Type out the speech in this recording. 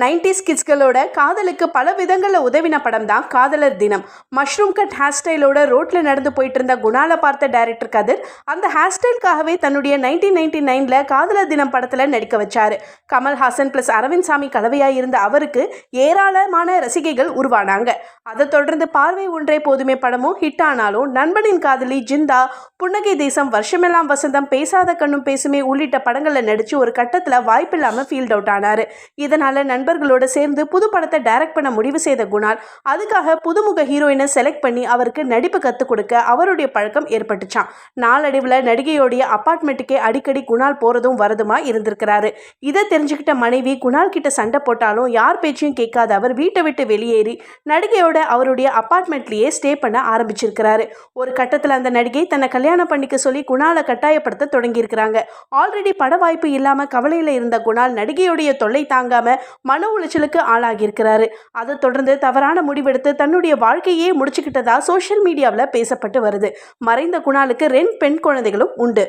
90s கிட்ஸ்களோட காதலுக்கு பல விதங்களில் உதவின படம் தான் காதலர் தினம். மஷ்ரூம் கட் ஹேர் ஸ்டைலோட ரோட்டில் நடந்து போயிட்டு இருந்த குணாலை பார்த்த டைரக்டர் கதிர் அந்த ஹேர் ஸ்டைலுக்காகவே தன்னுடைய 1999ல் காதலர் தினம் படத்தில் நடிக்க வச்சார். கமல்ஹாசன் ப்ளஸ் அரவிந்த் சாமி கலவையாக இருந்த அவருக்கு ஏராளமான ரசிகைகள் உருவானாங்க. அதை தொடர்ந்து பார்வை ஒன்றே போதுமே படமும் ஹிட் ஆனாலும் நண்பனின் காதலி, ஜிந்தா, புன்னகை தேசம், வருஷமெல்லாம் வசந்தம், பேசாத கண்ணும் பேசுமே உள்ளிட்ட படங்களில் நடித்து ஒரு கட்டத்தில் வாய்ப்பில்லாமல் ஃபீல்ட் அவுட் ஆனார். இதனால் நண்பர்களோடு சேர்ந்து புது படத்தை டைரக்ட் பண்ண முடிவு செய்த குணால் அதுக்காக புதுமுக ஹீரோயினை செலக்ட் பண்ணி அவருக்கு நடிப்பு கற்றுக் கொடுக்க அவருடைய பழக்கம் ஏற்பட்டுச்சான். நாளடைவில் நடிகையோடைய அப்பார்ட்மெண்ட்டுக்கே அடிக்கடி குணால் போகிறதும் வரதுமா இருந்திருக்கிறாரு. இதை தெரிஞ்சுக்கிட்ட மனைவி குணால் கிட்ட சண்டை போட்டாலும் யார் பேச்சையும் கேட்காத அவர் வீட்டை விட்டு வெளியேறி நடிகையோட அவருடைய அப்பார்ட்மெண்ட்லேயே ஸ்டே பண்ண ஆரம்பிச்சிருக்கிறாரு. ஒரு கட்டத்தில் அந்த நடிகை தன்னை கல்யாணம் பண்ணிக்க சொல்லி குணாலை கட்டாயப்படுத்த தொடங்கியிருக்கிறாங்க. ஆல்ரெடி பட வாய்ப்பு இல்லாமல் கவலையில் இருந்த குணால் நடிகையோடைய தொல்லை தாங்காம மன உளைச்சலுக்கு ஆளாகியிருக்கிறாரு. அதை தொடர்ந்து தவறான முடிவெடுத்து தன்னுடைய வாழ்க்கையே முடிச்சுக்கிட்டதா சோஷியல் மீடியாவில் பேசப்பட்டு வருது. மறைந்த குணாலுக்கு 2 பெண் குழந்தைகளும் உண்டு.